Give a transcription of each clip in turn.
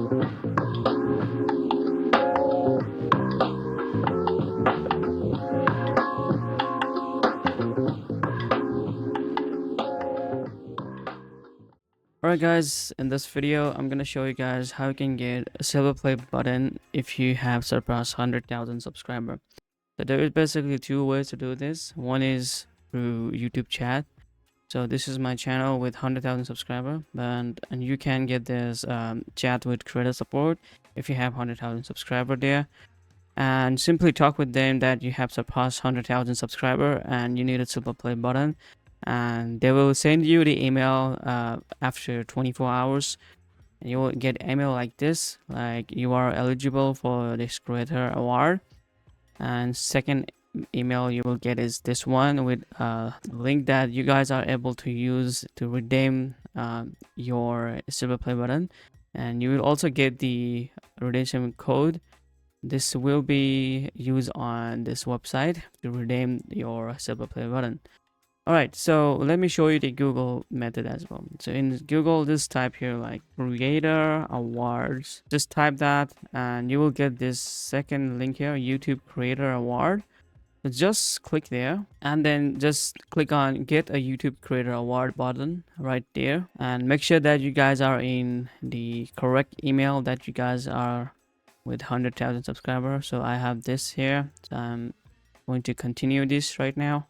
Alright guys, in this video I'm gonna show you guys how you can get a silver play button if you have surpassed 100,000 subscriber. So there is basically two ways to do this. One is through YouTube chat. So this is my channel with 100,000 subscriber, and you can get this chat with creator support if you have 100,000 subscriber there, and simply talk with them that you have surpassed 100,000 subscriber and you need a silver play button, and they will send you the email after 24 hours. And you will get email like this, like you are eligible for this creator award. And second email you will get is this one with a link that you guys are able to use to redeem your silver play button, and you will also get the redemption code. This will be used on this website to redeem your silver play button. Alright, so let me show you the Google method as well. So in Google, just type here like creator awards. Just type that and you will get this second link here, YouTube creator award. So just click there and then just click on get a YouTube creator award button right there, and make sure that you guys are in the correct email that you guys are with 100,000 subscribers. So I have this here, so I'm going to continue this right now.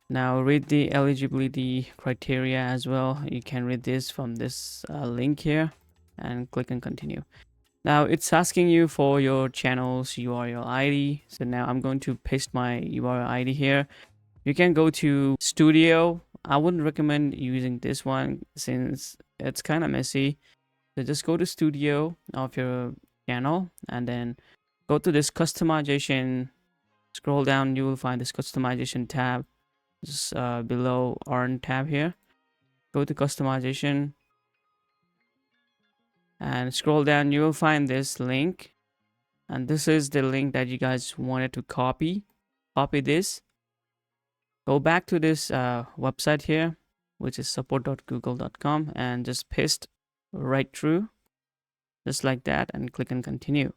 Now read the eligibility criteria as well. You can read this from this link here and click on continue. Now it's asking you for your channel's URL ID. So now I'm going to paste my URL ID here. You can go to Studio. I wouldn't recommend using this one since it's kind of messy. So just go to Studio of your channel and then go to this customization. Scroll down, you will find this customization tab. Just below Orange tab here. Go to customization and scroll down. You will find this link, and this is the link that you guys wanted to copy. Copy this. Go back to this website here, which is support.google.com, and just paste right through, just like that, and click on continue.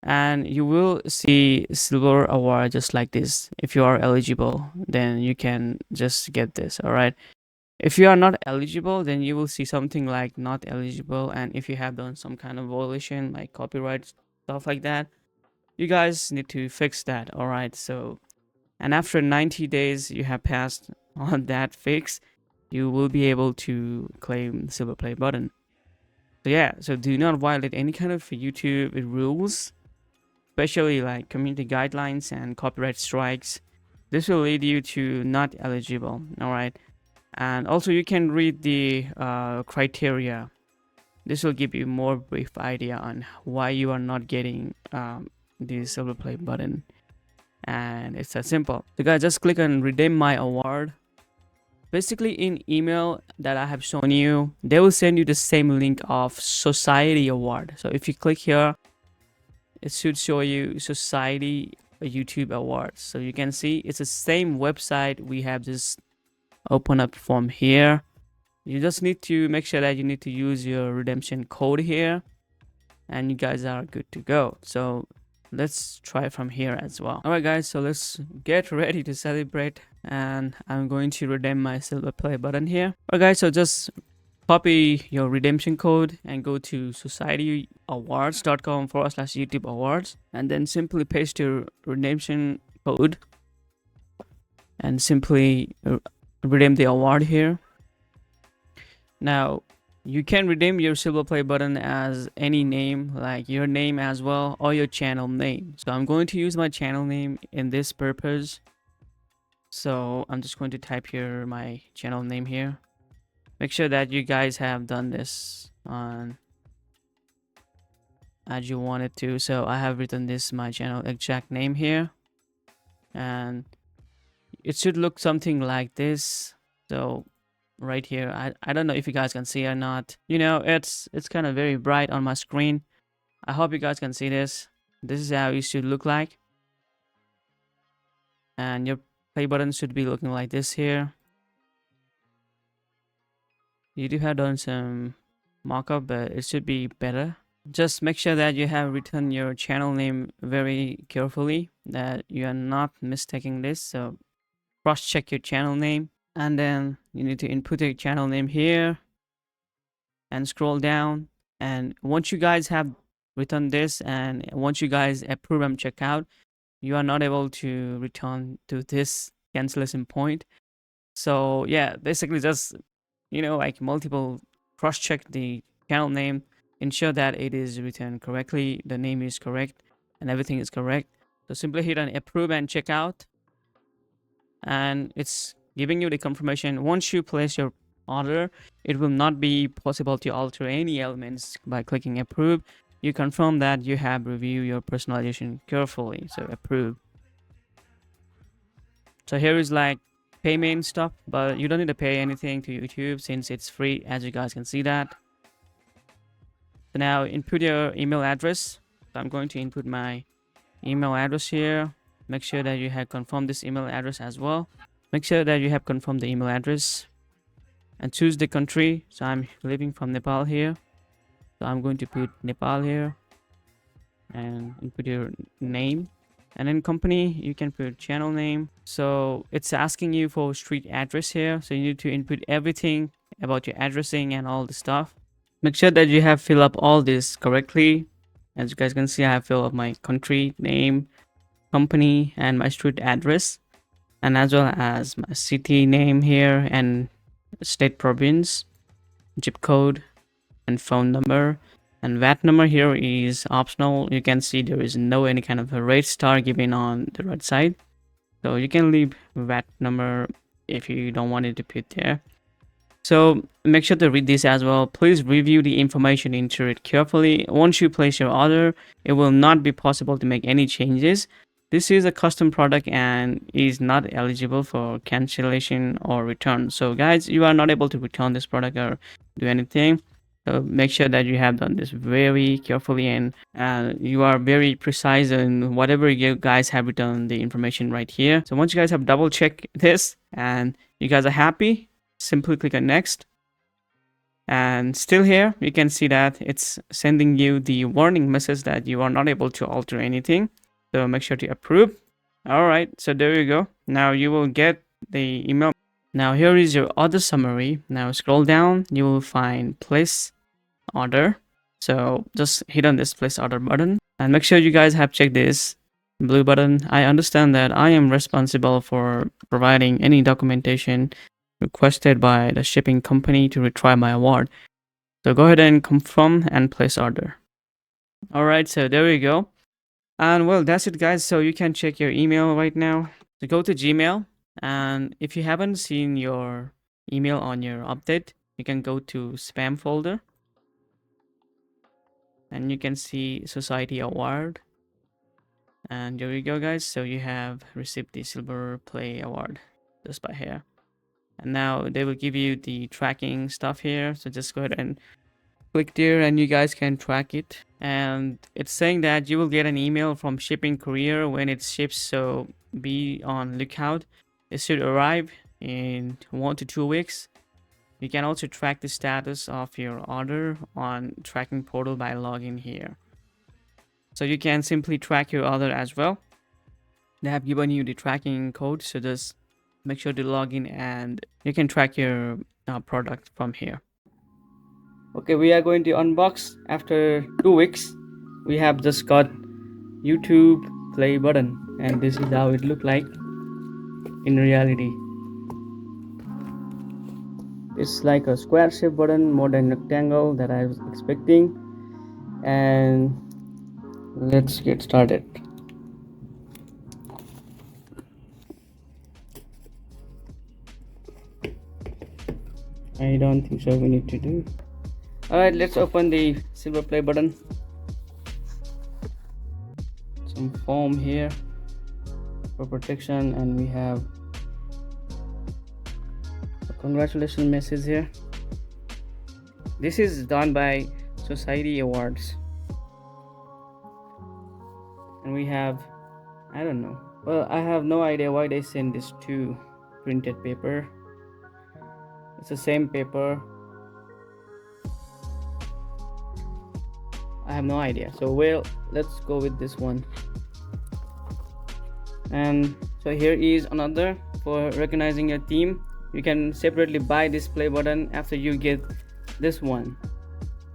And you will see silver award just like this. If you are eligible, then you can just get this. All right, if you are not eligible, then you will see something like not eligible, and if you have done some kind of violation like copyright stuff like that, you guys need to fix that. All right, so and after 90 days you have passed on that fix, you will be able to claim the silver play button. So yeah, so do not violate any kind of YouTube rules, especially like community guidelines and copyright strikes. This will lead you to not eligible. All right, and also you can read the criteria. This will give you more brief idea on why you are not getting the silver play button, and it's that simple. So guys, just click on redeem my award. Basically in email that I have shown you, they will send you the same link of society award. So if you click here, it should show you society YouTube awards. So you can see it's the same website. We have this open up from here. You just need to make sure that you need to use your redemption code here, and you guys are good to go. So let's try from here as well. All right guys, so let's get ready to celebrate, and I'm going to redeem my silver play button here. All right guys, so just copy your redemption code and go to societyawards.com/YouTube awards, and then simply paste your redemption code and simply redeem the award here. Now you can redeem your silver play button as any name, like your name as well, or your channel name. So I'm going to use my channel name in this purpose. So I'm just going to type here my channel name here. Make sure that you guys have done this on as you wanted to. So I have written this my channel exact name here, and it should look something like this. So right here, I don't know if you guys can see or not. You know, it's kind of very bright on my screen. I hope you guys can see this. This is how it should look like, and your play button should be looking like this here. You do have done some mock-up, but it should be better. Just make sure that you have written your channel name very carefully, that you are not mistaking this. So cross-check your channel name, and then you need to input your channel name here and scroll down. And once you guys have written this, and once you guys approve and check out, you are not able to return to this cancellation point. So yeah, basically just, like multiple cross-check the channel name, ensure that it is written correctly, the name is correct, and everything is correct. So simply hit on approve and check out, and it's giving you the confirmation. Once you place your order, it will not be possible to alter any elements by clicking approve. You confirm that you have reviewed your personalization carefully, so approve. So here is like payment stuff, but you don't need to pay anything to YouTube since it's free, as you guys can see that. So now input your email address. So I'm going to input my email address here. Make sure that you have confirmed this email address as well. Make sure that you have confirmed the email address and choose the country. So I'm living from Nepal here. So I'm going to put Nepal here and input your name. And in company, you can put channel name. So it's asking you for street address here. So you need to input everything about your addressing and all the stuff. Make sure that you have filled up all this correctly. As you guys can see, I have filled up my country name, company, and my street address, and as well as my city name here, and state, province, zip code, and phone number. And VAT number here is optional. You can see there is no any kind of a rate star given on the right side, so you can leave VAT number if you don't want it to put there. So make sure to read this as well. Please review the information into it carefully. Once you place your order, it will not be possible to make any changes. This is a custom product and is not eligible for cancellation or return. So guys, you are not able to return this product or do anything. So make sure that you have done this very carefully, and you are very precise in whatever you guys have written the information right here. So once you guys have double checked this and you guys are happy, simply click on next. And still here, you can see that it's sending you the warning message that you are not able to alter anything. So make sure to approve. All right, so there you go. Now you will get the email. Now here is your order summary. Now scroll down, you will find place order. So just hit on this place order button and make sure you guys have checked this blue button. I understand that I am responsible for providing any documentation requested by the shipping company to retry my award. So go ahead and confirm and place order. All right, so there we go. And well, that's it guys. So you can check your email right now. So go to Gmail, and if you haven't seen your email on your update, you can go to spam folder and you can see Society Award. And there you go guys. So you have received the Silver Play Award just by here. And now they will give you the tracking stuff here. So just go ahead and click there and you guys can track it. And it's saying that you will get an email from shipping courier when it ships, so be on lookout. It should arrive in 1 to 2 weeks. You can also track the status of your order on tracking portal by logging here. So you can simply track your order as well. They have given you the tracking code, so just make sure to log in and you can track your product from here. Okay, we are going to unbox. After 2 weeks, we have just got YouTube play button, and this is how it looked like in reality. It's like a square shape button more than rectangle that I was expecting. And let's get started. I don't think so we need to do. Alright, let's open the silver play button. Some foam here for protection, and we have a congratulations message here. This is done by Society Awards. And we have, I don't know. Well, I have no idea why they send this to printed paper. It's the same paper. I have no idea. So well, let's go with this one. And so here is another for recognizing your team. You can separately buy this play button after you get this one.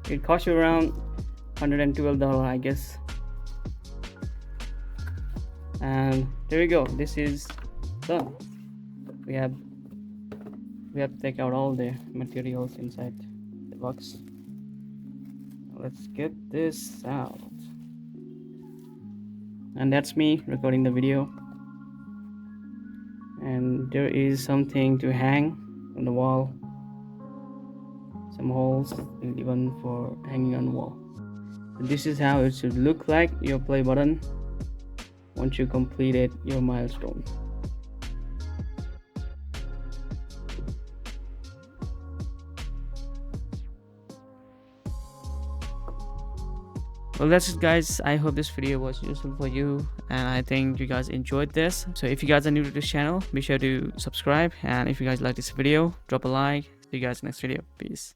It costs you around $112, I guess. And there you go, this is done. We have to take out all the materials inside the box. Let's get this out. And that's me recording the video. And there is something to hang on the wall, some holes even for hanging on the wall. And this is how it should look like, your play button, once you completed your milestone. Well, that's it, guys. I hope this video was useful for you, and I think you guys enjoyed this. So if you guys are new to this channel, be sure to subscribe, and if you guys like this video, drop a like. See you guys next video. Peace.